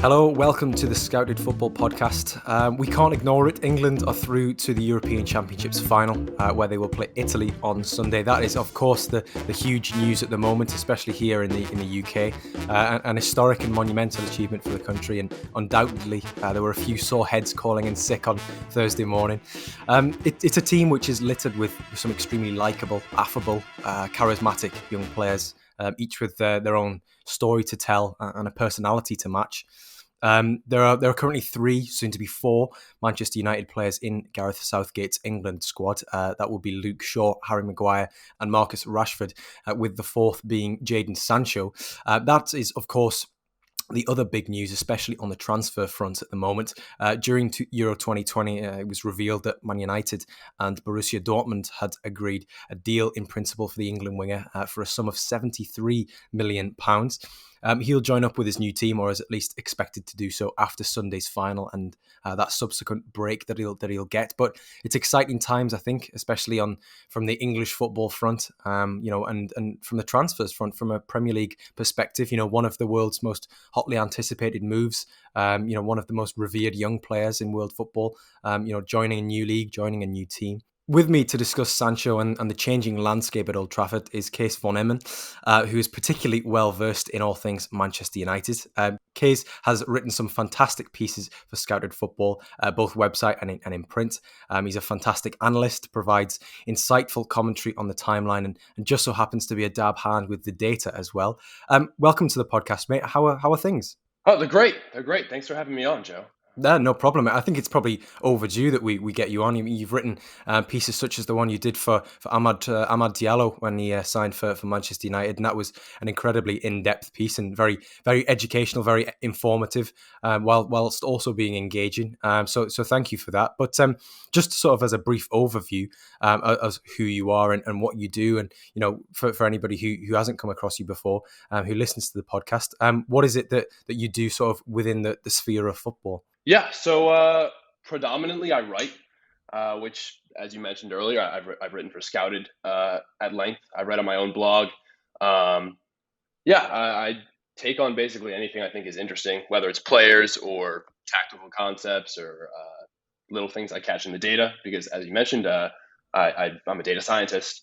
Hello, welcome to the Scouted Football Podcast. We can't ignore it. England are through to the European Championships final, where they will play Italy on Sunday. That is, of course, the huge news at the moment, especially here in the UK. An historic and monumental achievement for the country, and undoubtedly there were a few sore heads calling in sick on Thursday morning. It's a team which is littered with some extremely likeable, affable, charismatic young players, each with their own story to tell and a personality to match. There are currently 3, soon to be 4, Manchester United players in Gareth Southgate's England squad. That will be Luke Shaw, Harry Maguire and Marcus Rashford, with the 4th being Jadon Sancho. That is, of course, the other big news, especially on the transfer front at the moment. During Euro 2020, it was revealed that Man United and Borussia Dortmund had agreed a deal in principle for the England winger for a sum of £73 million. He'll join up with his new team, or is at least expected to do so after Sunday's final and that subsequent break that he'll get. But it's exciting times, I think, especially from the English football front, and from the transfers front, from a Premier League perspective. One of the world's most hotly anticipated moves. One of the most revered young players in world football. Joining a new league, joining a new team. With me to discuss Sancho and the changing landscape at Old Trafford is Kees van Hemmen, who is particularly well-versed in all things Manchester United. Kees has written some fantastic pieces for Scouted Football, both website and in print. He's a fantastic analyst, provides insightful commentary on the timeline, and just so happens to be a dab hand with the data as well. Welcome to the podcast, mate. How are things? Oh, they're great. They're great. Thanks for having me on, Joe. No problem. I think it's probably overdue that we get you on. You've written pieces such as the one you did for Amad Diallo when he signed for Manchester United, and that was an incredibly in-depth piece and very, very educational, very informative, whilst also being engaging. So thank you for that. But just sort of as a brief overview of who you are and what you do, and for anybody who hasn't come across you before, who listens to the podcast, what is it that you do sort of within the sphere of football? Yeah, so predominantly I write, which, as you mentioned earlier, I've written for Scouted at length. I write on my own blog. I take on basically anything I think is interesting, whether it's players or tactical concepts or little things I catch in the data, because as you mentioned, I'm a data scientist.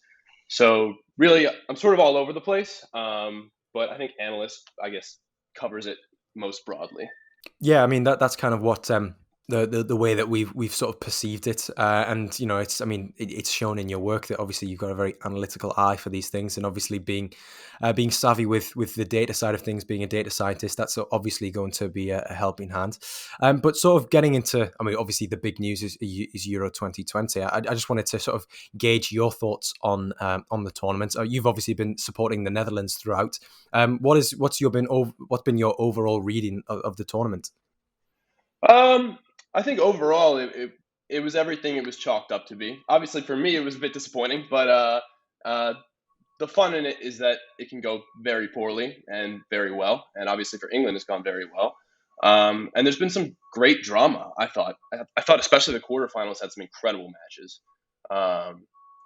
So really, I'm sort of all over the place, but I think analyst, I guess, covers it most broadly. Yeah, I mean that's kind of what the way that we've sort of perceived it, and it's shown in your work that obviously you've got a very analytical eye for these things, and obviously being savvy with the data side of things, being a data scientist, that's obviously going to be a helping hand. But sort of getting into, obviously the big news is Euro 2020. I just wanted to sort of gauge your thoughts on the tournament. You've obviously been supporting the Netherlands throughout. What's been your overall reading of the tournament? I think overall it was everything it was chalked up to be. Obviously, for me, it was a bit disappointing, but the fun in it is that it can go very poorly and very well. And obviously, for England, it's gone very well. And there's been some great drama. I thought especially the quarterfinals had some incredible matches.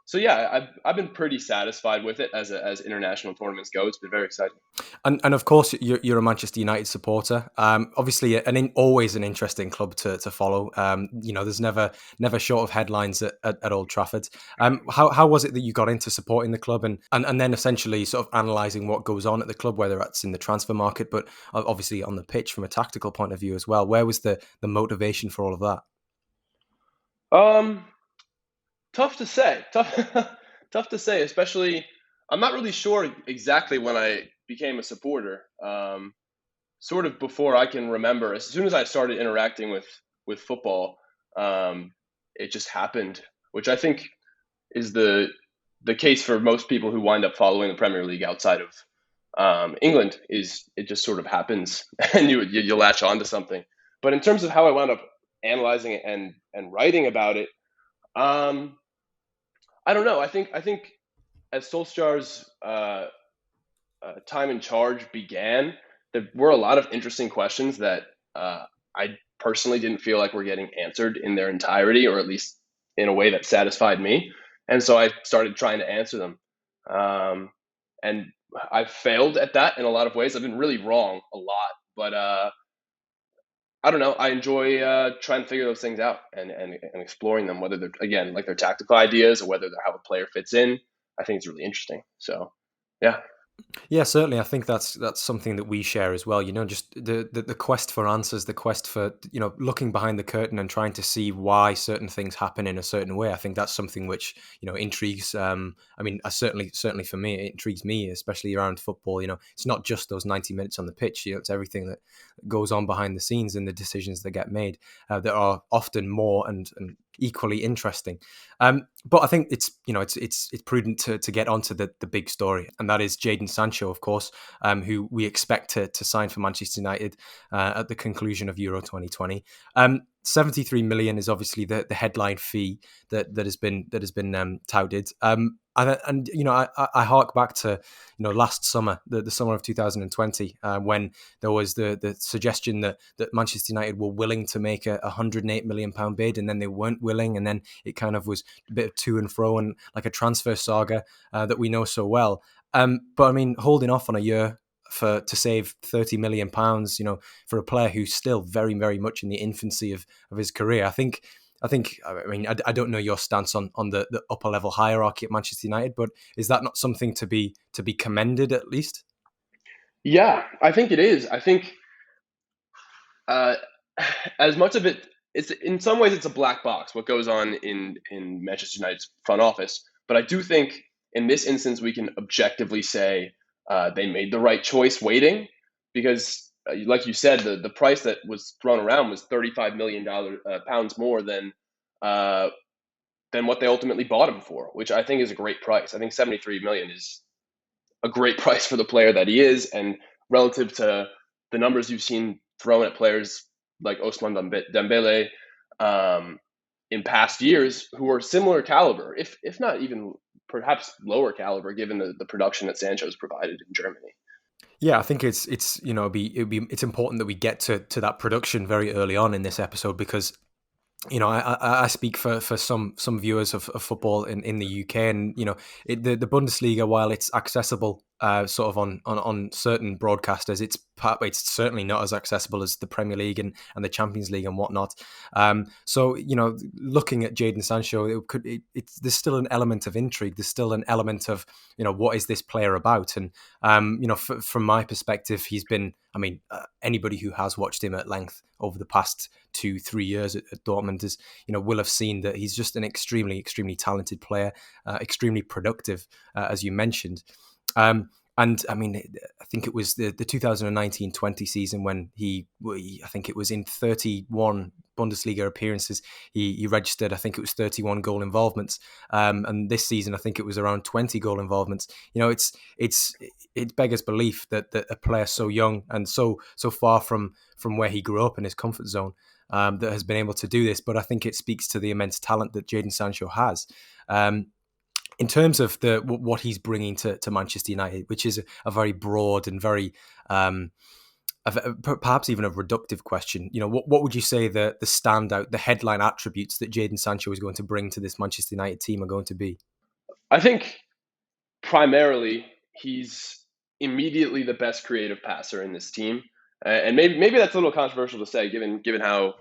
So yeah, I've been pretty satisfied with it as international tournaments go. It's been very exciting. And of course, you're a Manchester United supporter. Obviously, always an interesting club to follow. There's never short of headlines at Old Trafford. How was it that you got into supporting the club and then essentially sort of analysing what goes on at the club, whether that's in the transfer market, but obviously on the pitch from a tactical point of view as well? Where was the motivation for all of that? Tough to say. Tough to say. Especially, I'm not really sure exactly when I became a supporter. Sort of before I can remember. As soon as I started interacting with football, it just happened, which I think is the case for most people who wind up following the Premier League outside of England. Is it just sort of happens and you latch onto something. But in terms of how I wound up analyzing it and writing about it, I don't know. I think as Solskjær's time in charge began, there were a lot of interesting questions that I personally didn't feel like were getting answered in their entirety, or at least in a way that satisfied me. And so I started trying to answer them. And I've failed at that in a lot of ways. I've been really wrong a lot, but I don't know. I enjoy trying to figure those things out and exploring them, whether they're, again, like their tactical ideas or whether they're how a player fits in. I think it's really interesting. So, yeah. Yeah, certainly. I think that's something that we share as well. Just the quest for answers, the quest for looking behind the curtain and trying to see why certain things happen in a certain way. I think that's something which intrigues. I mean, certainly for me, it intrigues me, especially around football. It's not just those 90 minutes on the pitch. It's everything that goes on behind the scenes and the decisions that get made that are often more and equally interesting. But I think it's prudent to get onto the big story, and that is Jadon Sancho, of course, who we expect to sign for Manchester United at the conclusion of Euro 2020. 73 million is obviously the headline fee that has been touted. And I hark back to last summer, the summer of 2020, when there was the suggestion that Manchester United were willing to make a £108 million bid, and then they weren't willing, and then it kind of was a bit of to and fro and like a transfer saga that we know so well. But I mean, holding off on a year to save £30 million, for a player who's still very, very much in the infancy of his career, I think. I mean, I don't know your stance on the upper level hierarchy at Manchester United, but is that not something to be commended at least? Yeah, I think it is. I think uh, as much of it, it's in some ways it's a black box what goes on in Manchester United's front office. But I do think in this instance we can objectively say they made the right choice waiting, because like you said, the price that was thrown around was $35 million pounds more than what they ultimately bought him for, which I think is a great price. I think 73 million is a great price for the player that he is, and relative to the numbers you've seen thrown at players like Ousmane Dembele in past years, who are similar caliber, if not even perhaps lower caliber, given the production that Sancho's provided in Germany. Yeah, I think it's it's important that we get to that production very early on in this episode, because I speak for some viewers of football in the UK, and the Bundesliga, while it's accessible sort of on certain broadcasters, it's certainly not as accessible as the Premier League and the Champions League and whatnot. So looking at Jadon Sancho, there's still an element of intrigue. There's still an element of what is this player about, and from my perspective, he's been. I mean, anybody who has watched him at length over the past 2-3 years at Dortmund is, will have seen that he's just an extremely, extremely talented player, extremely productive, as you mentioned. And I mean, I think it was the 2019-20 season when I think it was in 31 Bundesliga appearances, he registered, I think it was 31 goal involvements. And this season, I think it was around 20 goal involvements. It beggars belief that a player so young and so far from where he grew up in his comfort zone, that has been able to do this. But I think it speaks to the immense talent that Jadon Sancho has. In terms of what he's bringing to Manchester United, which is a very broad and very perhaps even a reductive question, what would you say the standout, the headline attributes that Jadon Sancho is going to bring to this Manchester United team are going to be? I think primarily he's immediately the best creative passer in this team, and maybe that's a little controversial to say, given how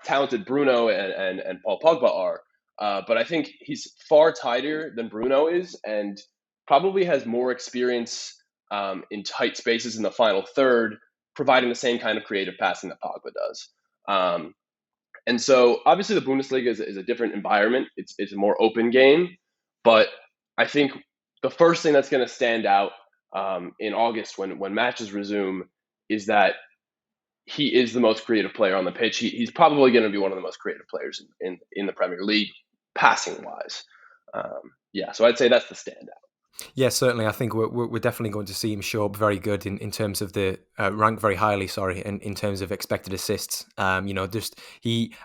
talented Bruno and Paul Pogba are. But I think he's far tighter than Bruno is, and probably has more experience in tight spaces in the final third, providing the same kind of creative passing that Pogba does. And so obviously the Bundesliga is a different environment. It's a more open game, but I think the first thing that's going to stand out in August when matches resume is that he is the most creative player on the pitch. He's probably going to be one of the most creative players in the Premier League, passing wise. So I'd say that's the standout. Yeah, certainly. I think we're definitely going to see him show up very good in terms of the rank very highly. Sorry, in terms of expected assists. I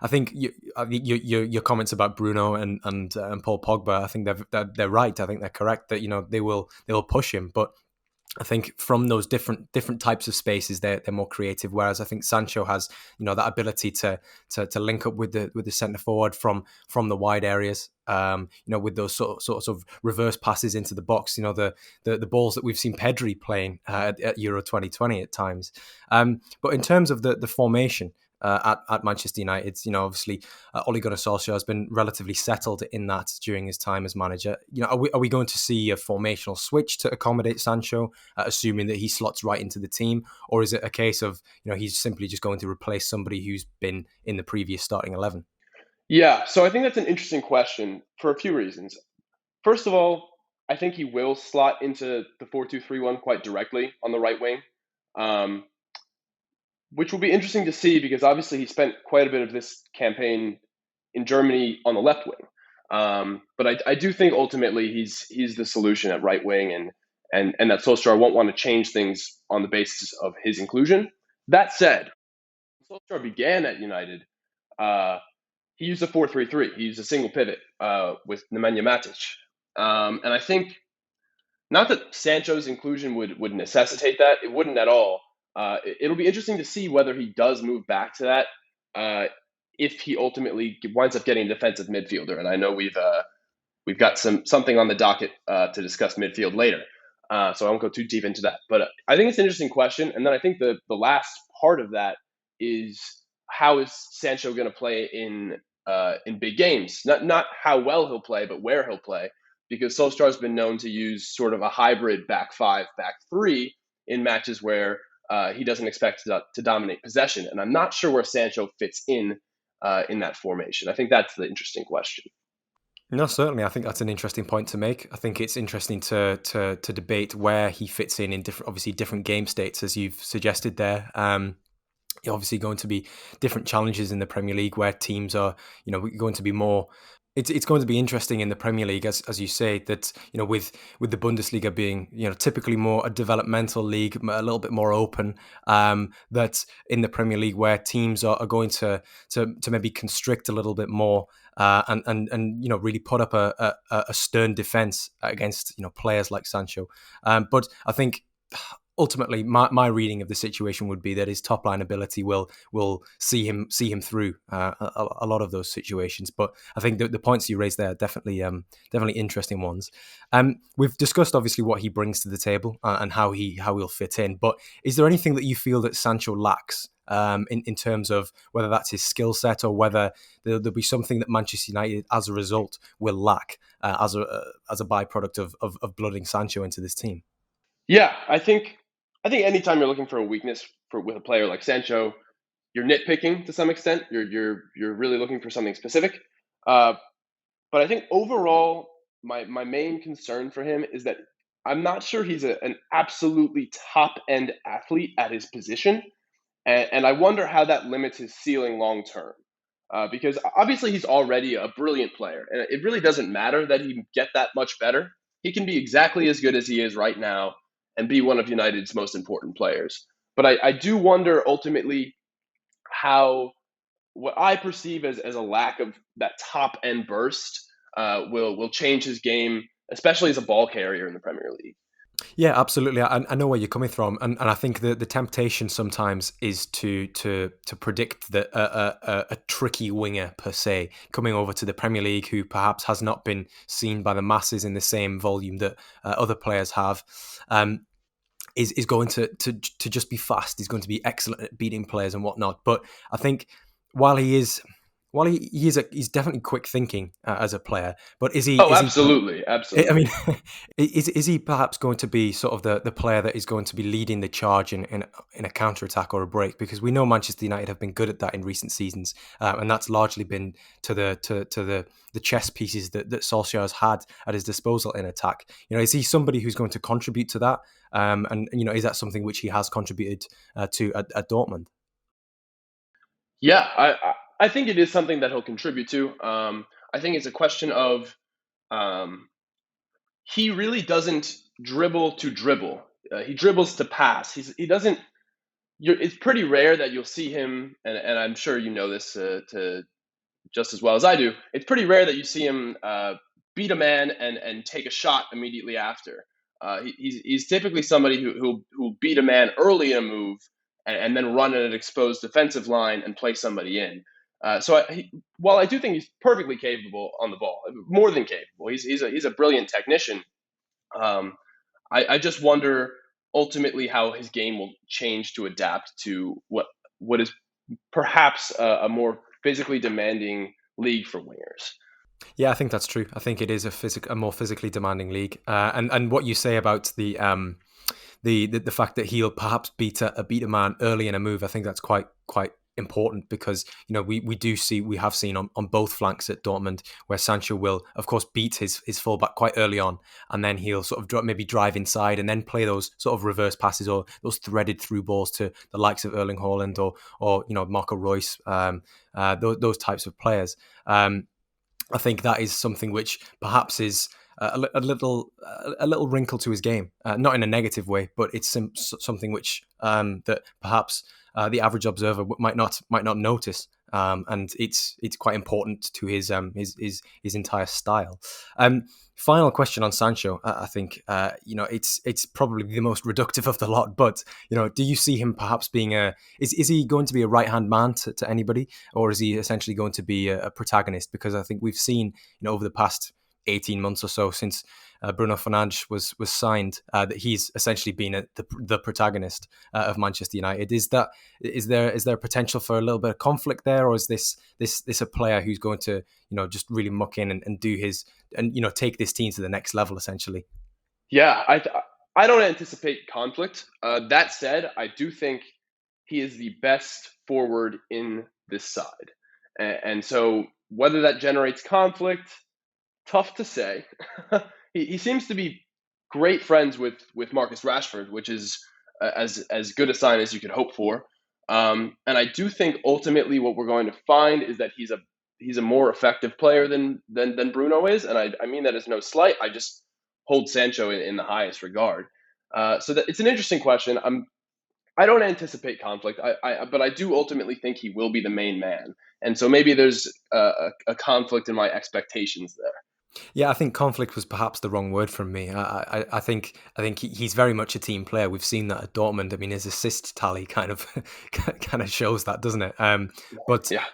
think your comments about Bruno and Paul Pogba, I think they're right. I think they're correct that they will push him, but I think from those different types of spaces, they're more creative. Whereas I think Sancho has, that ability to link up with the centre forward from the wide areas. With those sorts of reverse passes into the box. The balls that we've seen Pedri playing at Euro 2020 at times. But in terms of the formation. At Manchester United, obviously Ole Gunnar Solskjær has been relatively settled in that during his time as manager. Are we going to see a formational switch to accommodate Sancho, assuming that he slots right into the team, or is it a case of he's simply just going to replace somebody who's been in the previous starting 11? Yeah, so I think that's an interesting question for a few reasons. First of all, I think he will slot into the 4-2-3-1 quite directly on the right wing. Um, which will be interesting to see because obviously he spent quite a bit of this campaign in Germany on the left wing. But I do think ultimately he's the solution at right wing, and that Solskjaer won't want to change things on the basis of his inclusion. That said, when Solskjaer began at United, he used a 4-3-3. He used a single pivot with Nemanja Matic. And I think not that Sancho's inclusion would necessitate that. It wouldn't at all. It'll be interesting to see whether he does move back to that if he ultimately winds up getting a defensive midfielder. And I know we've got something on the docket to discuss midfield later, so I won't go too deep into that. But I think it's an interesting question. And then I think the last part of that is how is Sancho going to play in big games? Not how well he'll play, but where he'll play. Because Solskjaer has been known to use sort of a hybrid back five, back three in matches where he doesn't expect to dominate possession. And I'm not sure where Sancho fits in that formation. I think that's the interesting question. No, certainly. I think that's an interesting point to make. I think it's interesting to debate where he fits in different game states, as you've suggested there. Obviously going to be different challenges in the Premier League where teams are, going to be more. It's going to be interesting in the Premier League, as you say, that with the Bundesliga being typically more a developmental league, a little bit more open. That in the Premier League where teams are going to maybe constrict a little bit more. And really put up a stern defense against players like Sancho. But I think ultimately, my reading of the situation would be that his top line ability will see him through a lot of those situations. But I think the points you raised there are definitely interesting ones. We've discussed obviously what he brings to the table and how he'll fit in. But is there anything that you feel that Sancho lacks? In terms of whether that's his skill set or whether there'll be something that Manchester United, as a result, will lack as a byproduct of blooding Sancho into this team. Yeah, I think anytime you're looking for a weakness with a player like Sancho, you're nitpicking to some extent. You're really looking for something specific. But I think overall, my main concern for him is that I'm not sure he's an absolutely top end athlete at his position. And I wonder how that limits his ceiling long term. Because obviously he's already a brilliant player. And it really doesn't matter that he get that much better. He can be exactly as good as he is right now and be one of United's most important players. But I do wonder ultimately how what I perceive as a lack of that top end burst will change his game, especially as a ball carrier in the Premier League. Yeah, absolutely. I know where you're coming from, and I think the temptation sometimes is to predict that a tricky winger per se coming over to the Premier League who perhaps has not been seen by the masses in the same volume that other players have. Is going to just be fast. He's going to be excellent at beating players and whatnot. But I think while he's definitely quick thinking as a player. But is he? Oh, absolutely. I mean, is he perhaps going to be sort of the player that is going to be leading the charge in a counter attack or a break? Because we know Manchester United have been good at that in recent seasons, and that's largely been to the chess pieces that Solskjaer has had at his disposal in attack. Is he somebody who's going to contribute to that? And is that something which he has contributed to at Dortmund? Yeah, I think it is something that he'll contribute to. I think it's a question of he really doesn't dribble to dribble. He dribbles to pass. He doesn't. It's pretty rare that you'll see him, and I'm sure you know this to just as well as I do. It's pretty rare that you see him beat a man and take a shot immediately after. He's typically somebody who'll beat a man early in a move and then run an exposed defensive line and play somebody in. While I do think he's perfectly capable on the ball, more than capable, he's a brilliant technician. I just wonder ultimately how his game will change to adapt to what is perhaps a more physically demanding league for wingers. Yeah, I think that's true. I think it is a more physically demanding league, and what you say about the fact that he'll perhaps beat a man early in a move, I think that's quite important, because we have seen on both flanks at Dortmund where Sancho will of course beat his fullback quite early on, and then he'll sort of maybe drive inside and then play those sort of reverse passes or those threaded through balls to the likes of Erling Haaland or Marco Reus, those types of players. I think that is something which perhaps is a little wrinkle to his game, not in a negative way, but it's something which that perhaps the average observer might not notice, and it's quite important to his entire style. Final question on Sancho. I think it's probably the most reductive of the lot, but do you see him perhaps being is he going to be a right hand man to anybody, or is he essentially going to be a protagonist? Because I think we've seen over the past 18 months or so since Bruno Fernandes was signed, that he's essentially been the protagonist of Manchester United. Is there potential for a little bit of conflict there, or is this a player who's going to just really muck in and do his and take this team to the next level essentially? Yeah, I don't anticipate conflict. That said, I do think he is the best forward in this side, and so whether that generates conflict, tough to say. He seems to be great friends with Marcus Rashford, which is as good a sign as you could hope for. And I do think ultimately what we're going to find is that he's a more effective player than Bruno is, and I mean that as no slight. I just hold Sancho in the highest regard. So that it's an interesting question. I don't anticipate conflict. But I do ultimately think he will be the main man, and so maybe there's a conflict in my expectations there. Yeah, I think conflict was perhaps the wrong word from me. I think he's very much a team player. We've seen that at Dortmund. I mean, his assist tally kind of shows that, doesn't it? But Yeah.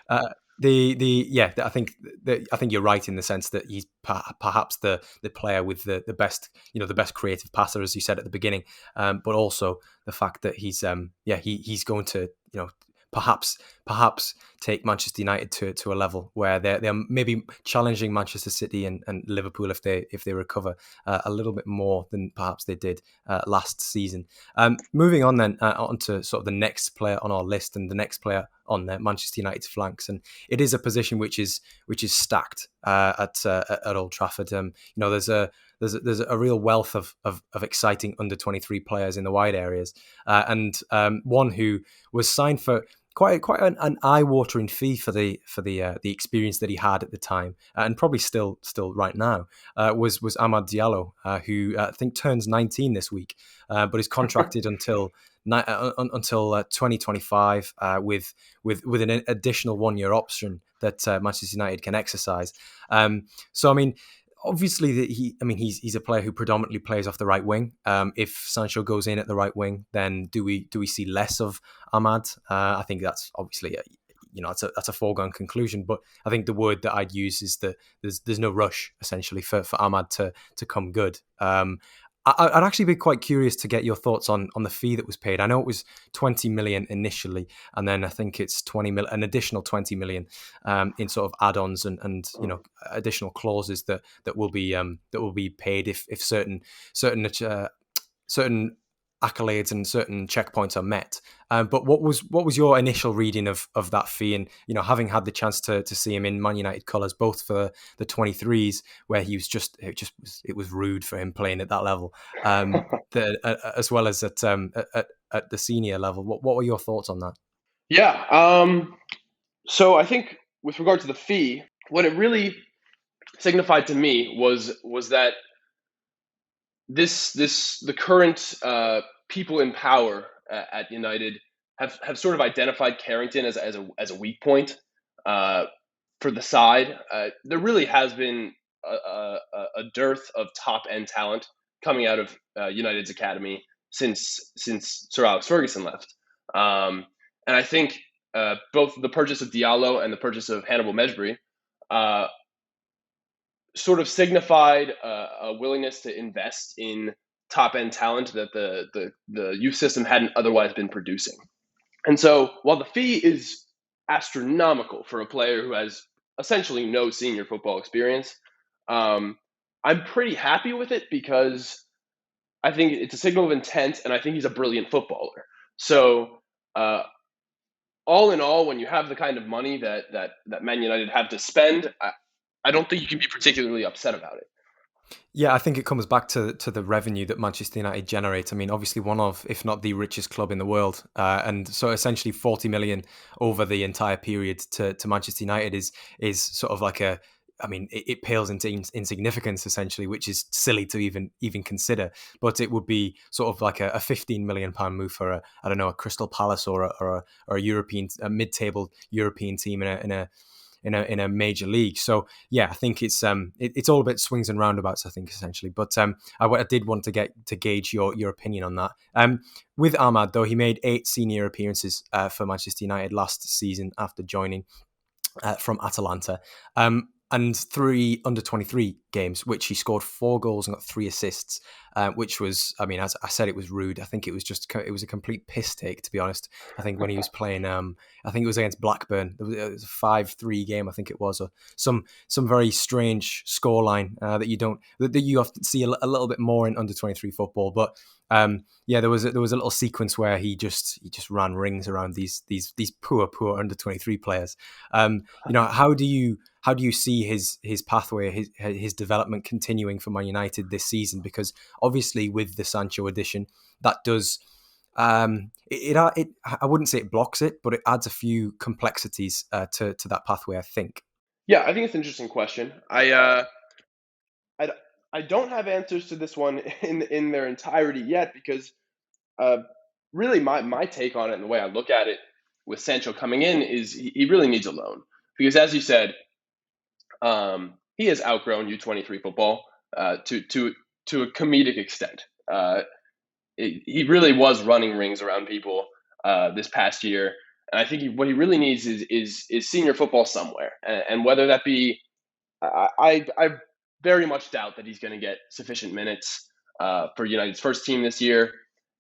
I think you're right in the sense that he's perhaps the player with the best the best creative passer, as you said at the beginning. But also the fact that he's going to perhaps take Manchester United to a level where they're maybe challenging Manchester City and Liverpool if they recover a little bit more than perhaps they did last season. Moving on then onto sort of the next player on our list and the next player on Manchester United's flanks, and it is a position which is stacked at Old Trafford. There's a real wealth of exciting under 23 players in the wide areas, and one who was signed for quite an eye-watering fee for the experience that he had at the time, and probably still right now, was Amad Diallo, who I think turns 19 this week, but is contracted until 2025 with an additional 1 year option that Manchester United can exercise. So I mean, obviously, he's a player who predominantly plays off the right wing. If Sancho goes in at the right wing, then do we see less of Amad? I think that's obviously that's a foregone conclusion. But I think the word that I'd use is that there's no rush essentially for Amad to come good. I'd actually be quite curious to get your thoughts on the fee that was paid. I know it was 20 million initially, and then I think it's 20 million, an additional 20 million in sort of add-ons and additional clauses that will be paid if certain accolades and certain checkpoints are met. But what was your initial reading of that fee? And having had the chance to see him in Man United colours, both for the 23s, where he was it was rude for him playing at that level, as well as at the senior level. What were your thoughts on that? Yeah. So I think with regard to the fee, what it really signified to me was that the current people in power at United have sort of identified Carrington as a weak point for the side. There really has been a dearth of top end talent coming out of United's academy since Sir Alex Ferguson left. And I think both the purchase of Diallo and the purchase of Hannibal Mejbri sort of signified a willingness to invest in top-end talent that the youth system hadn't otherwise been producing. And so while the fee is astronomical for a player who has essentially no senior football experience, I'm pretty happy with it because I think it's a signal of intent, and I think he's a brilliant footballer. So all in all, when you have the kind of money that Man United have to spend, I don't think you can be particularly upset about it. Yeah, I think it comes back to the revenue that Manchester United generate. I mean, obviously one of, if not the richest club in the world. And so essentially 40 million over the entire period to Manchester United is sort of like it pales into insignificance essentially, which is silly to even consider. But it would be sort of like a 15 million pound move for a Crystal Palace or a European, a mid-table European team in a major league. So yeah, I think it's all a bit swings and roundabouts, I think, essentially. But I did want to gauge your opinion on that. With Amad, though, he made 8 senior appearances for Manchester United last season after joining from Atalanta. And 3 under-23 games, which he scored 4 goals and got 3 assists, which was, I mean, as I said, it was rude. I think it was a complete piss take, to be honest. I think when he was playing, I think it was against Blackburn. It was a 5-3 game, I think it was, or some very strange scoreline that you often see a little bit more in under-23 football. But there was a little sequence where he just ran rings around these poor under-23 players. How do you see his pathway, his development continuing for Man United this season? Because obviously with the Sancho addition, that does I wouldn't say it blocks it, but it adds a few complexities to that pathway, I think. Yeah, I think it's an interesting question. I don't have answers to this one in their entirety yet because really my take on it and the way I look at it with Sancho coming in is he really needs a loan because, as you said, he has outgrown U23 football to a comedic extent. He really was running rings around people this past year, and I think what he really needs is senior football somewhere, and whether that be, I very much doubt that he's going to get sufficient minutes for United's first team this year,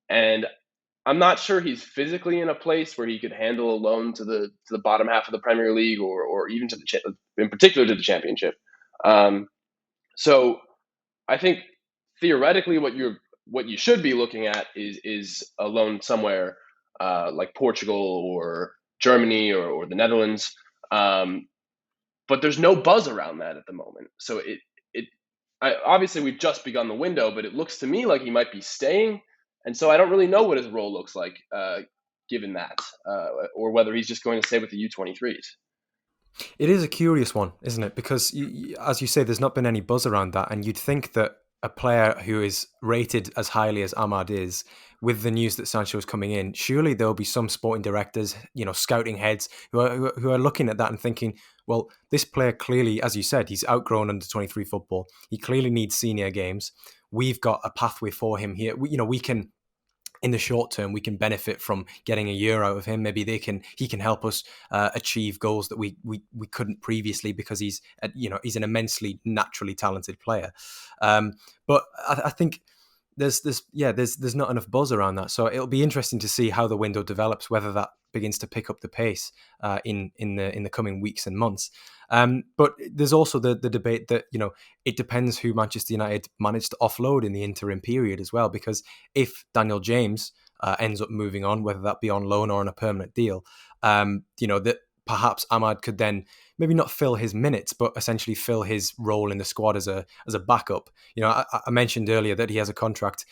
and I'm not sure he's physically in a place where he could handle a loan to the bottom half of the Premier League or even in particular to the Championship. So I think theoretically what you should be looking at is a loan somewhere like Portugal or Germany or the Netherlands. But there's no buzz around that at the moment. So obviously we've just begun the window, but it looks to me like he might be staying. And so I don't really know what his role looks like given that, or whether he's just going to stay with the U23s. It is a curious one, isn't it? Because, as you say, there's not been any buzz around that. And you'd think that a player who is rated as highly as Amad is, with the news that Sancho is coming in, surely there'll be some sporting directors, scouting heads who are looking at that and thinking, well, this player clearly, as you said, he's outgrown under 23 football. He clearly needs senior games. We've got a pathway for him here. We can, in the short term, we can benefit from getting a year out of him. Maybe he can help us achieve goals that we couldn't previously because he's an immensely naturally talented player. But I think there's not enough buzz around that. So it'll be interesting to see how the window develops, whether that begins to pick up the pace in the coming weeks and months. But there's also the debate that, it depends who Manchester United managed to offload in the interim period as well, because if Daniel James ends up moving on, whether that be on loan or on a permanent deal, that perhaps Amad could then maybe not fill his minutes, but essentially fill his role in the squad as a backup. I mentioned earlier that he has a contract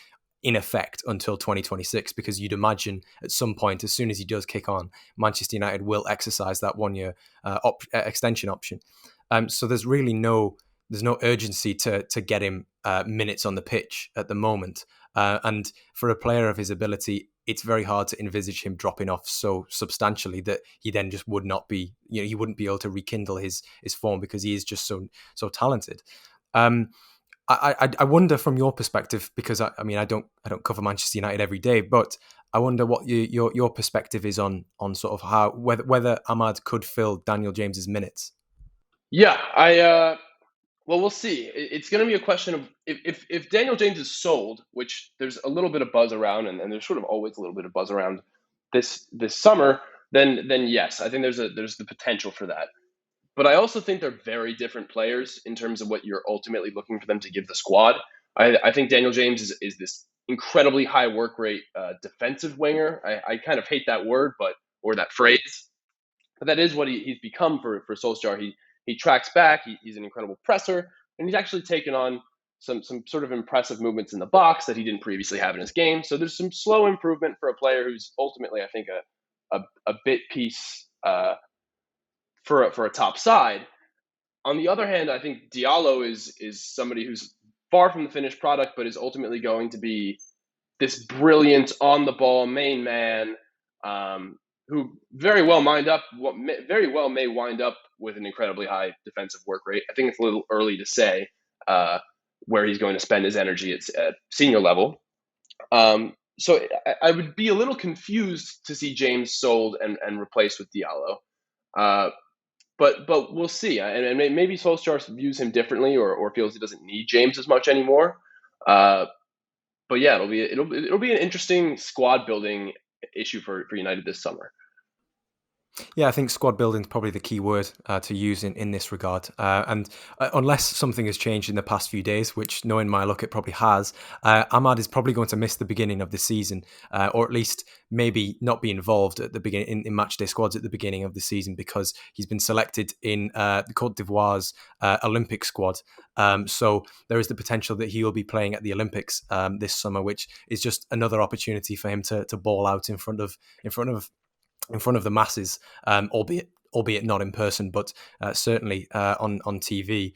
in effect until 2026, because you'd imagine at some point, as soon as he does kick on, Manchester United will exercise that 1-year extension option. So there's really no urgency to get him minutes on the pitch at the moment. And for a player of his ability, it's very hard to envisage him dropping off so substantially that he then just would not be, he wouldn't be able to rekindle his form because he is just so talented. I wonder from your perspective, because I mean I don't cover Manchester United every day, but I wonder what your perspective is on sort of how whether Amad could fill Daniel James's minutes. Yeah, well, we'll see. It's going to be a question of if Daniel James is sold, which there's a little bit of buzz around, and there's sort of always a little bit of buzz around this summer, then yes, I think there's the potential for that. But I also think they're very different players in terms of what you're ultimately looking for them to give the squad. I think Daniel James is this incredibly high work rate defensive winger. I kind of hate that word, or that phrase, but that is what he's become for Solskjaer. He tracks back. He's an incredible presser, and he's actually taken on some sort of impressive movements in the box that he didn't previously have in his game. So there's some slow improvement for a player who's ultimately, I think, a bit piece for a top side. On the other hand, I think Diallo is somebody who's far from the finished product, but is ultimately going to be this brilliant on the ball main man, who very well may wind up with an incredibly high defensive work rate. I think it's a little early to say where he's going to spend his energy at senior level. So I would be a little confused to see James sold and replaced with Diallo. But we'll see, and maybe Solskjaer views him differently, or feels he doesn't need James as much anymore. But yeah, it'll be an interesting squad building issue for United this summer. Yeah, I think squad building is probably the key word to use in this regard. And unless something has changed in the past few days, which knowing my luck, it probably has, Amad is probably going to miss the beginning of the season, or at least maybe not be involved at the beginning in match day squads at the beginning of the season, because he's been selected in the Côte d'Ivoire's Olympic squad. So there is the potential that he will be playing at the Olympics this summer, which is just another opportunity for him to ball out in front of the masses, albeit not in person, but certainly on TV.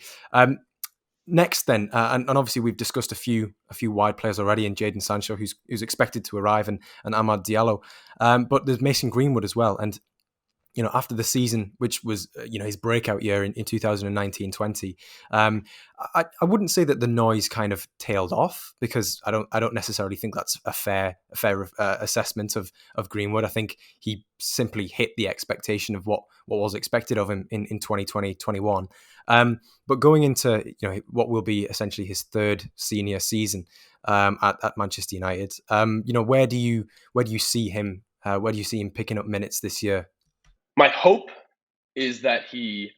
Next, then, and obviously we've discussed a few wide players already, in Jadon Sancho, who's expected to arrive, and Amad Diallo, but there's Mason Greenwood as well, and after the season, which was his breakout year in 2019-20, I wouldn't say that the noise kind of tailed off, because I don't necessarily think that's a fair assessment of Greenwood. I think he simply hit the expectation of what was expected of him in 2020-21. But going into what will be essentially his third senior season at Manchester United, where do you see him? Where do you see him picking up minutes this year? My hope is that he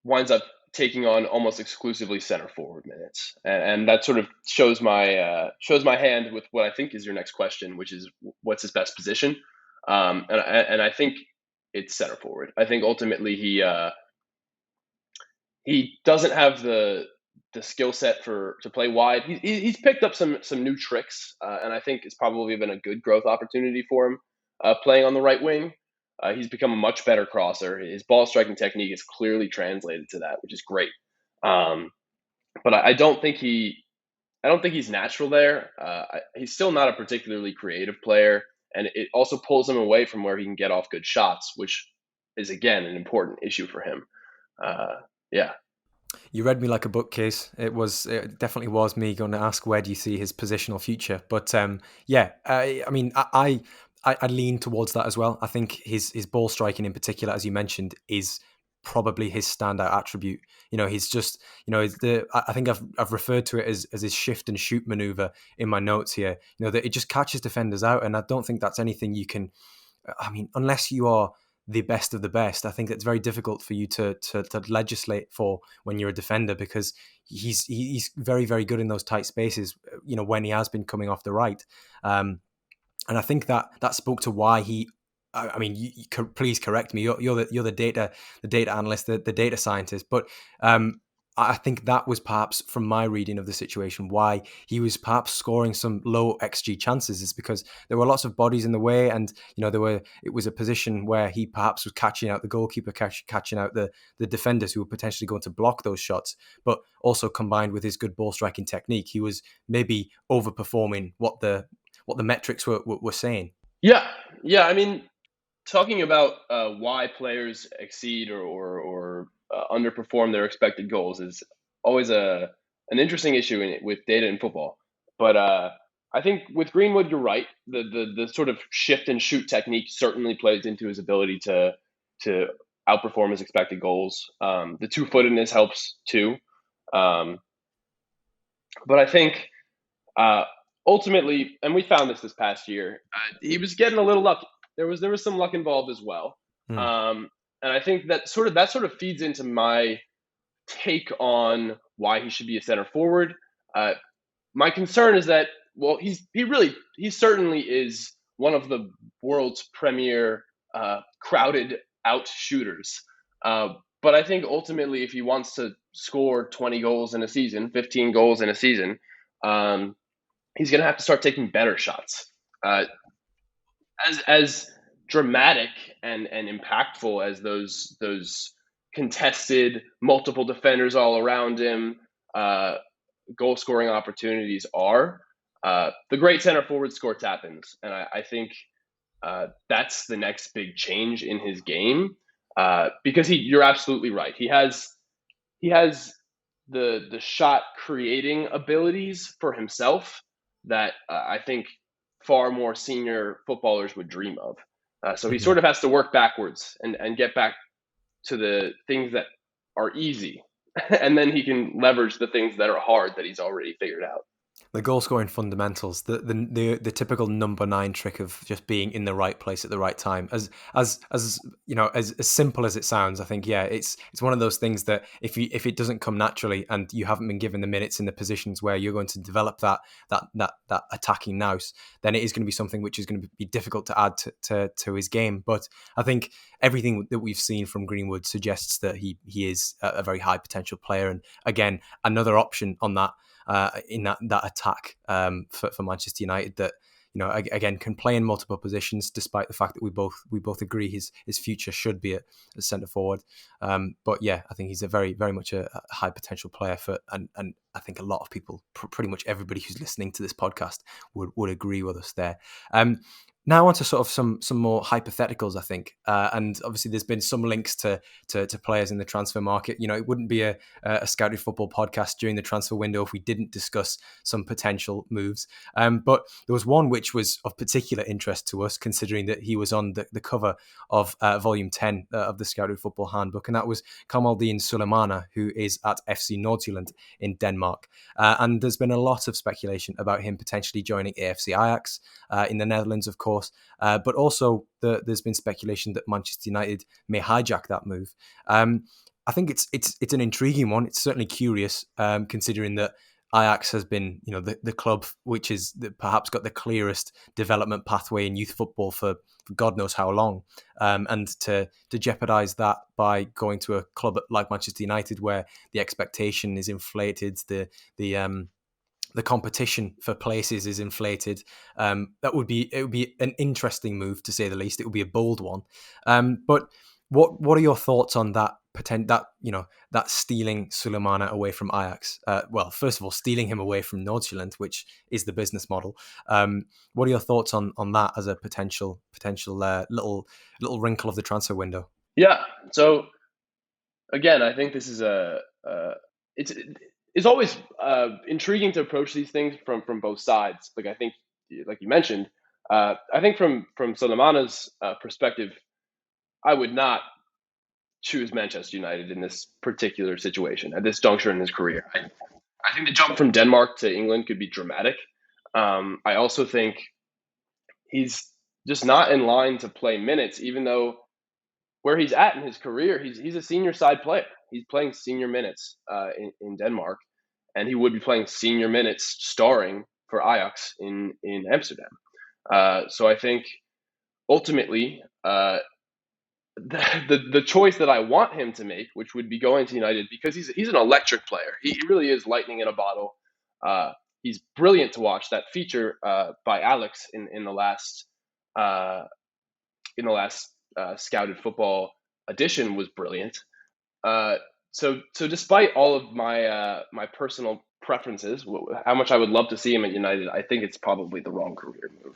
winds up taking on almost exclusively center forward minutes, and that sort of shows my hand with what I think is your next question, which is what's his best position, and I think it's center forward. I think ultimately he doesn't have the skill set to play wide. He's picked up some new tricks, and I think it's probably been a good growth opportunity for him playing on the right wing. He's become a much better crosser. His ball striking technique is clearly translated to that, which is great. But I don't think he's natural there. He's still not a particularly creative player, and it also pulls him away from where he can get off good shots, which is again an important issue for him. Yeah. You read me like a bookcase. It definitely was me going to ask, where do you see his positional future? But I mean, I lean towards that as well. I think his ball striking in particular, as you mentioned, is probably his standout attribute. He's just, I think I've referred to it as his shift and shoot maneuver in my notes here. That it just catches defenders out, and I don't think that's anything you can. I mean, unless you are the best of the best, I think it's very difficult for you to legislate for when you're a defender, because he's very, very good in those tight spaces. When he has been coming off the right. And I think that spoke to why he. I mean, please correct me. You're the data analyst, the data scientist. But I think that was perhaps, from my reading of the situation, why he was perhaps scoring some low XG chances, is because there were lots of bodies in the way, and it was a position where he perhaps was catching out the goalkeeper, catching out the defenders who were potentially going to block those shots. But also combined with his good ball striking technique, he was maybe overperforming what the metrics were saying. Yeah. I mean, talking about why players exceed or underperform their expected goals is always a an interesting issue with data in football. But I think with Greenwood, you're right. The sort of shift and shoot technique certainly plays into his ability to outperform his expected goals. The two-footedness helps too. But I think ultimately, and we found this past year, he was getting a little lucky. There was some luck involved as well. And I think that sort of feeds into my take on why he should be a center forward. My concern is that, well, he certainly is one of the world's premier crowded out shooters. But I think ultimately, if he wants to score 20 goals in a season, 15 goals in a season, he's going to have to start taking better shots. As dramatic and impactful as those contested, multiple defenders all around him, goal scoring opportunities are, the great center forward score tap-ins, and I think that's the next big change in his game, because you're absolutely right. He has the shot creating abilities for himself that I think far more senior footballers would dream of. So he sort of has to work backwards and get back to the things that are easy, and then he can leverage the things that are hard that he's already figured out. The goal scoring fundamentals, the typical number 9 trick of just being in the right place at the right time. As you know, as simple as it sounds, I think it's one of those things that if it doesn't come naturally and you haven't been given the minutes in the positions where you're going to develop that attacking nous, then it is going to be something which is going to be difficult to add to his game. But I think everything that we've seen from Greenwood suggests that he is a very high potential player, and again another option on that. In that attack for Manchester United that, you know, again can play in multiple positions, despite the fact that we both agree his future should be at centre forward. But yeah, I think he's a very much a high potential player and I think a lot of people, pretty much everybody who's listening to this podcast would agree with us there. Now on to sort of some more hypotheticals, I think, and obviously there's been some links to players in the transfer market. You know, it wouldn't be a Scouted Football podcast during the transfer window if we didn't discuss some potential moves. But there was one which was of particular interest to us, considering that he was on the cover of Volume 10 of the Scouted Football Handbook, and that was Kamaldeen Sulemana, who is at FC Nordsjælland in Denmark. And there's been a lot of speculation about him potentially joining AFC Ajax in the Netherlands, of course. But also there's been speculation that Manchester United may hijack that move. I think it's an intriguing one. It's certainly curious, considering that Ajax has been, you know, the club which is perhaps got the clearest development pathway in youth football for God knows how long, and to jeopardise that by going to a club like Manchester United, where the expectation is inflated, the competition for places is inflated. It would be an interesting move, to say the least. It would be a bold one. But what are your thoughts on that that stealing Sulemana away from Ajax? Well, first of all, stealing him away from Nordsjælland, which is the business model. What are your thoughts on that as a potential little wrinkle of the transfer window? Yeah. So again, I think this is it's always intriguing to approach these things from both sides. Like, I think, like you mentioned, I think from Sulemana's perspective, I would not choose Manchester United in this particular situation at this juncture in his career. I think the jump from Denmark to England could be dramatic. I also think he's just not in line to play minutes, even though where he's at in his career, he's a senior side player. He's playing senior minutes in Denmark, and he would be playing senior minutes starring for Ajax in Amsterdam. So I think ultimately the choice that I want him to make, which would be going to United, because he's an electric player. He really is lightning in a bottle. He's brilliant to watch. That feature by Alex in the last Scouted Football edition was brilliant. So despite all of my personal preferences, how much I would love to see him at United, I think it's probably the wrong career move.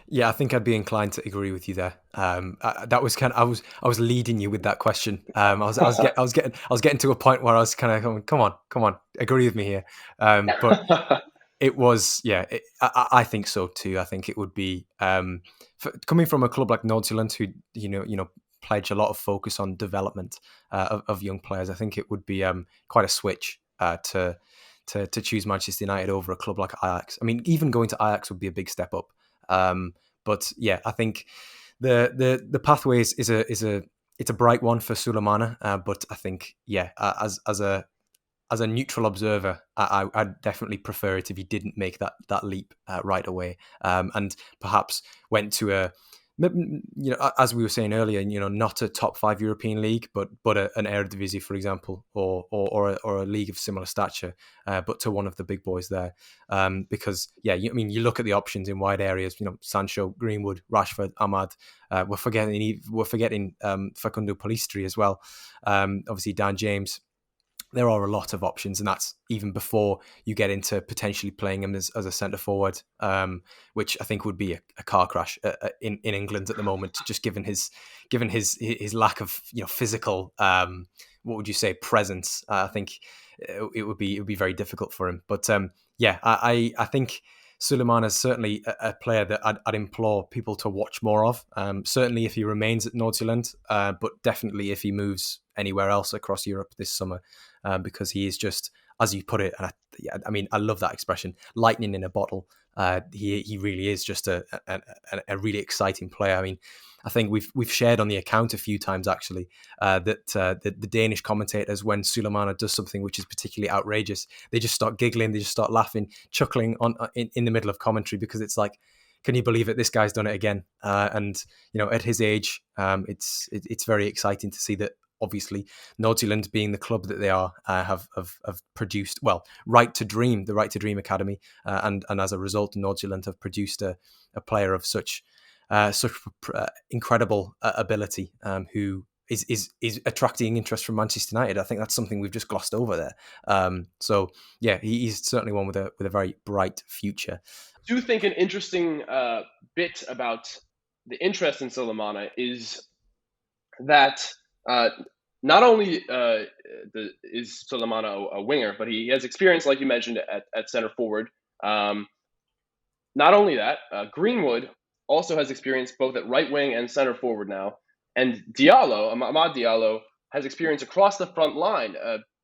Yeah, I think I'd be inclined to agree with you there. That was kind of, I was leading you with that question. I was getting to a point where I was kind of going, come on, agree with me here. But it was, yeah, I think so too. I think it would be coming from a club like Nordsjælland, who pledge a lot of focus on development of young players. I think it would be quite a switch to choose Manchester United over a club like Ajax. I mean, even going to Ajax would be a big step up. But yeah, I think the pathway is a bright one for Sulemana. But I think as a neutral observer, I'd definitely prefer it if he didn't make that leap right away, and perhaps went to as we were saying earlier, not a top 5 European league, but an Eredivisie, for example, or a league of similar stature, but to one of the big boys there, because you look at the options in wide areas, Sancho, Greenwood, Rashford, Amad. We're forgetting Facundo Pellistri as well. Obviously, Dan James. There are a lot of options, and that's even before you get into potentially playing him as a centre forward, which I think would be a car crash in England at the moment, just given his lack of physical what would you say presence. I think it would be very difficult for him. But I think Suleiman is certainly a player that I'd implore people to watch more of. Certainly if he remains at Nordsjælland, but definitely if he moves anywhere else across Europe this summer, because he is just, as you put it, and I love that expression, lightning in a bottle. He really is just a really exciting player. I mean, I think we've shared on the account a few times actually that the Danish commentators, when Sulemana does something which is particularly outrageous, they just start giggling, they just start laughing, chuckling in the middle of commentary, because it's like, can you believe it? This guy's done it again. And at his age, it's very exciting to see that. Obviously, Nordsjælland, being the club that they are, have produced the Right to Dream Academy, and as a result, Nordsjælland have produced a player of such incredible ability, who is attracting interest from Manchester United. I think that's something we've just glossed over there. So yeah, he's certainly one with a very bright future. I do think an interesting bit about the interest in Sulemana is that not only is Sulemana a winger, but he has experience, like you mentioned, at center forward. Not only that, Greenwood also has experience both at right wing and center forward now. And Amad Diallo, has experience across the front line.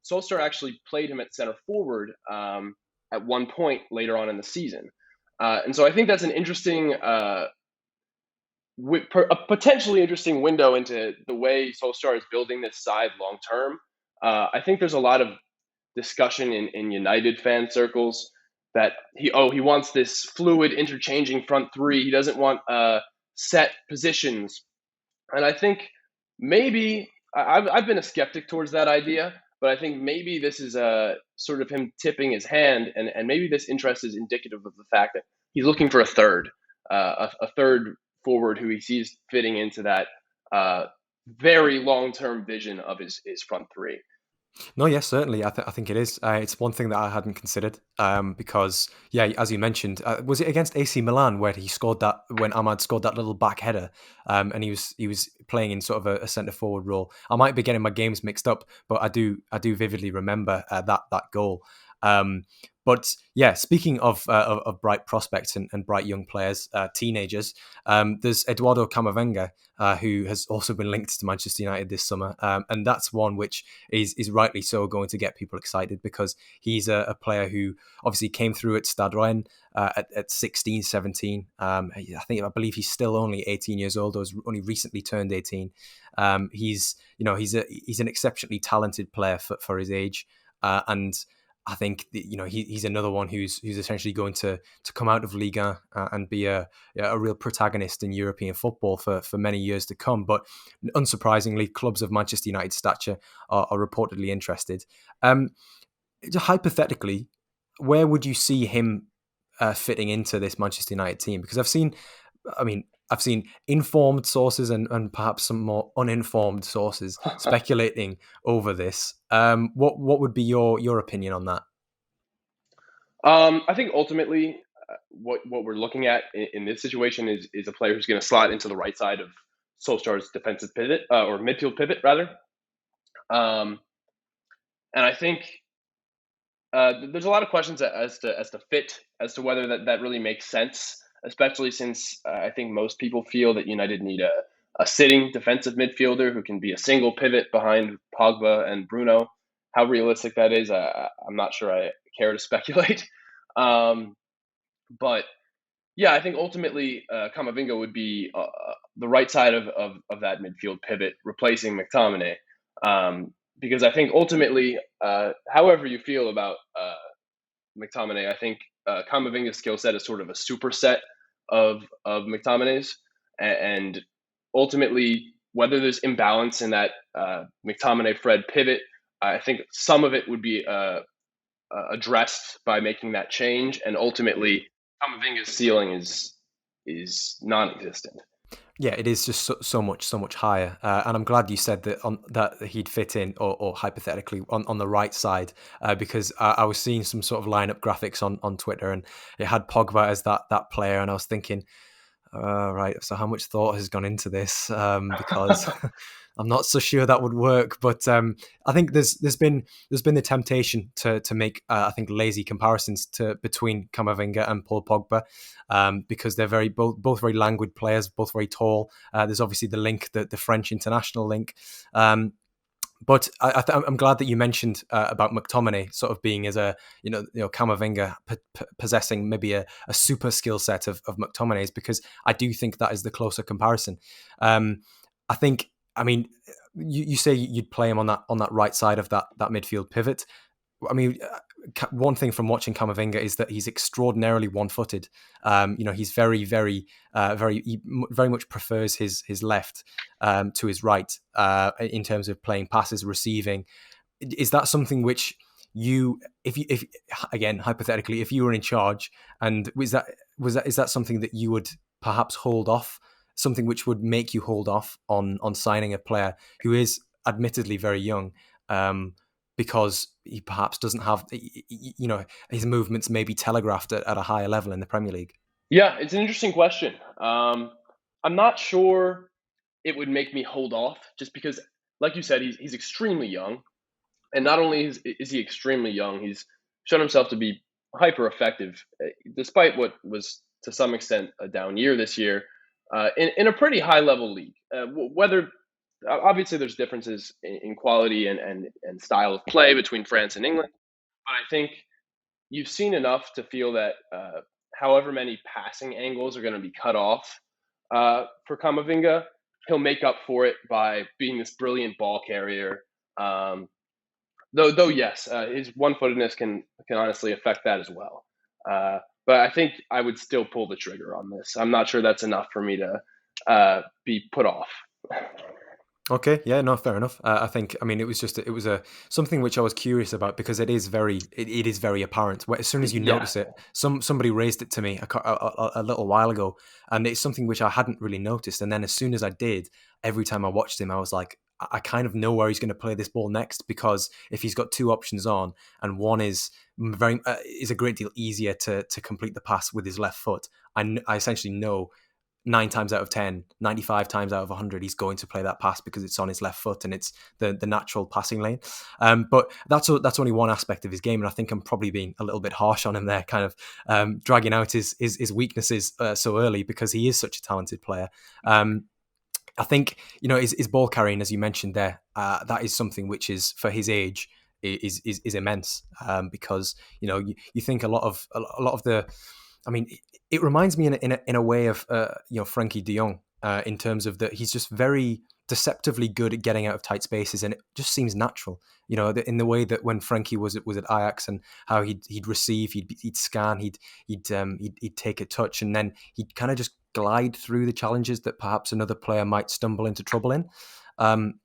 Solskjær actually played him at center forward at one point later on in the season. And so I think that's an interesting a potentially interesting window into the way Solskjær is building this side long term. I think there's a lot of discussion in United fan circles that he wants this fluid, interchanging front three. He doesn't want set positions, and I think maybe I've been a skeptic towards that idea, but I think maybe this is a sort of him tipping his hand, and maybe this interest is indicative of the fact that he's looking for a third forward who he sees fitting into that very long-term vision of his front three. No, yes, certainly. I think it is. It's one thing that I hadn't considered, because, as you mentioned, was it against AC Milan where he scored that, when Amad scored that little back header, and he was playing in sort of a centre forward role. I might be getting my games mixed up, but I do vividly remember that goal. But yeah, speaking of bright prospects and bright young players, teenagers, there's Eduardo Camavinga, who has also been linked to Manchester United this summer, and that's one which is rightly so going to get people excited, because he's a player who obviously came through at Stade Rennais at 16, 17. I believe he's still only 18 years old, or has only recently turned 18. He's an exceptionally talented player for his age, and I think he's another one who's essentially going to come out of Liga and be a real protagonist in European football for many years to come. But unsurprisingly, clubs of Manchester United stature are reportedly interested. Hypothetically, where would you see him fitting into this Manchester United team? Because I've seen informed sources and perhaps some more uninformed sources speculating over this. What would be your opinion on that? I think ultimately, what we're looking at in this situation is a player who's going to slot into the right side of Solskjaer's defensive pivot or midfield pivot rather. And I think there's a lot of questions as to fit, as to whether that really makes sense, especially since I think most people feel that United need a sitting defensive midfielder who can be a single pivot behind Pogba and Bruno. How realistic that is, I'm not sure I care to speculate. But yeah, I think ultimately Camavinga would be the right side of that midfield pivot, replacing McTominay. Because I think ultimately, however you feel about McTominay, I think Camavinga's skill set is sort of a superset of McTominay's, and ultimately, whether there's imbalance in that McTominay-Fred pivot, I think some of it would be addressed by making that change, and ultimately, Camavinga's ceiling is non-existent. Yeah, it is just so much higher, and I'm glad you said that he'd fit in, or hypothetically on the right side, because I was seeing some sort of lineup graphics on Twitter, and it had Pogba as that player, and I was thinking, right, so how much thought has gone into this? Because I'm not so sure that would work, but I think there's been the temptation to make I think lazy comparisons between Camavinga and Paul Pogba, because they're both very languid players, both very tall. There's obviously the link, the French international link. But I'm glad that you mentioned about McTominay sort of being as a Camavinga possessing maybe a super skill set of McTominay's, because I do think that is the closer comparison. I think, I mean, you say you'd play him on that right side of that midfield pivot. I mean, one thing from watching Camavinga is that he's extraordinarily one-footed. He's very much prefers his left to his right in terms of playing passes, receiving. Is that something which if again hypothetically, if you were in charge, and is that something that you would perhaps hold off? Something which would make you hold off on signing a player who is admittedly very young, because he perhaps doesn't have, his movements may be telegraphed at a higher level in the Premier League? Yeah, it's an interesting question. I'm not sure it would make me hold off, just because, like you said, he's extremely young. And not only is he extremely young, he's shown himself to be hyper effective, despite what was to some extent a down year this year, in a pretty high level league. Whether obviously there's differences in quality and style of play between France and England, but I think you've seen enough to feel that however many passing angles are going to be cut off for Camavinga, he'll make up for it by being this brilliant ball carrier. Though yes, his one-footedness can honestly affect that as well. But I think I would still pull the trigger on this. I'm not sure that's enough for me to be put off. Okay, yeah, no, fair enough. I think, I mean, it was something which I was curious about, because it is very apparent. As soon as you notice it, somebody raised it to me a little while ago, and it's something which I hadn't really noticed. And then as soon as I did, every time I watched him, I was like, I kind of know where he's going to play this ball next, because if he's got two options on, and one is a great deal easier to complete the pass with his left foot, I essentially know 9 times out of 10, 95 times out of 100, he's going to play that pass because it's on his left foot and it's the natural passing lane. But that's only one aspect of his game, and I think I'm probably being a little bit harsh on him there, kind of dragging out his weaknesses so early, because he is such a talented player. I think, his ball carrying, as you mentioned there, that is something which is, for his age, is immense, because you think a lot of the, I mean, it reminds me in a way of Frankie de Jong, in terms of that he's just very deceptively good at getting out of tight spaces, and it just seems natural. In the way that when Frankie was at Ajax, and how he'd receive, he'd scan, he'd take a touch, and then he'd kind of just glide through the challenges that perhaps another player might stumble into trouble in.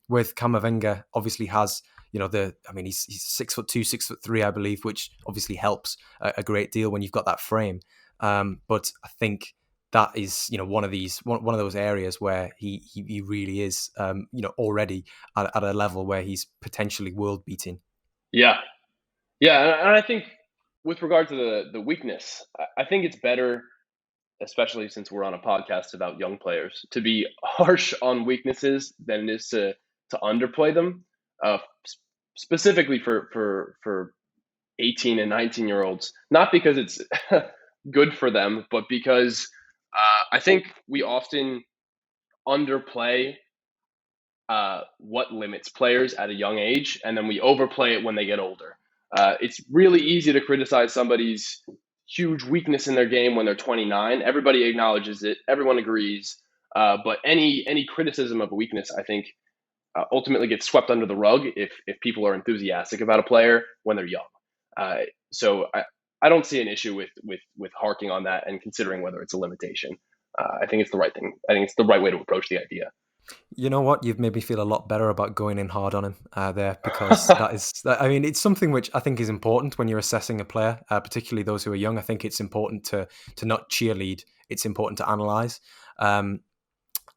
With Camavinga, obviously has, he's 6'2", 6'3", I believe, which obviously helps a great deal when you've got that frame. But I think that is, one of those areas where he really is, already at a level where he's potentially world beating. Yeah, and I think with regard to the weakness, I think it's better, especially since we're on a podcast about young players, to be harsh on weaknesses than it is to underplay them. Uh, Specifically for 18 and 19-year-olds, not because it's good for them, but because I think we often underplay what limits players at a young age, and then we overplay it when they get older. It's really easy to criticize somebody's huge weakness in their game when they're 29. Everybody acknowledges it. Everyone agrees. But any criticism of a weakness, I think, ultimately gets swept under the rug if people are enthusiastic about a player when they're young. So I don't see an issue with harking on that and considering whether it's a limitation. I think it's the right thing. I think it's the right way to approach the idea. You know what? You've made me feel a lot better about going in hard on him there, because I mean, it's something which I think is important when you're assessing a player, particularly those who are young. I think it's important to not cheerlead. It's important to analyze.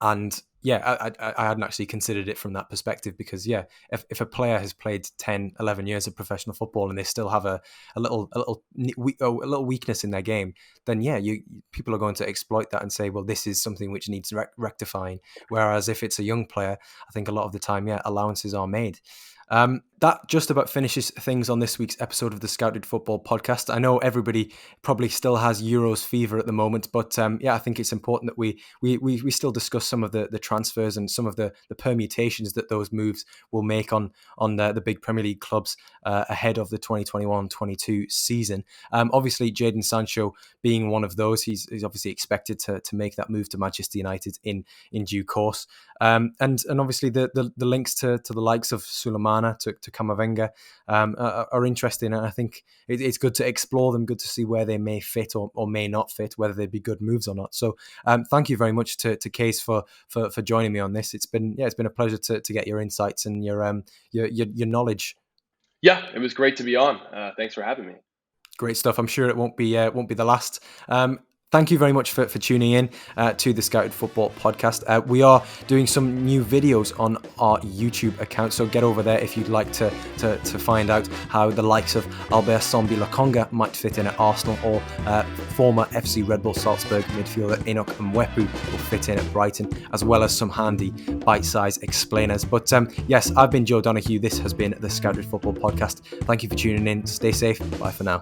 And yeah, I hadn't actually considered it from that perspective, because yeah, if a player has played 10, 11 years of professional football and they still have a little weakness in their game, then yeah, people are going to exploit that and say, well, this is something which needs rectifying. Whereas if it's a young player, I think a lot of the time, yeah, allowances are made. That just about finishes things on this week's episode of the Scouted Football Podcast. I know everybody probably still has Euros fever at the moment, but yeah, I think it's important that we still discuss some of the transfers and some of the permutations that those moves will make on the big Premier League clubs ahead of the 2021-22 season. Obviously, Jadon Sancho being one of those, he's obviously expected to make that move to Manchester United in due course. And obviously the links to the likes of Sulemana, to Camavinga are interesting, and I think it's good to explore them, good to see where they may fit or may not fit, whether they'd be good moves or not. So thank you very much to Kees for joining me on this. It's been a pleasure to get your insights and your knowledge. Yeah, it was great to be on. Thanks for having me. Great stuff. I'm sure it won't be the last. Thank you very much for tuning in to the Scouted Football Podcast. We are doing some new videos on our YouTube account, so get over there if you'd like to find out how the likes of Albert Sambi Lokonga might fit in at Arsenal, or former FC Red Bull Salzburg midfielder Enoch Mwepu will fit in at Brighton, as well as some handy bite-sized explainers. But yes, I've been Joe Donoghue. This has been the Scouted Football Podcast. Thank you for tuning in. Stay safe. Bye for now.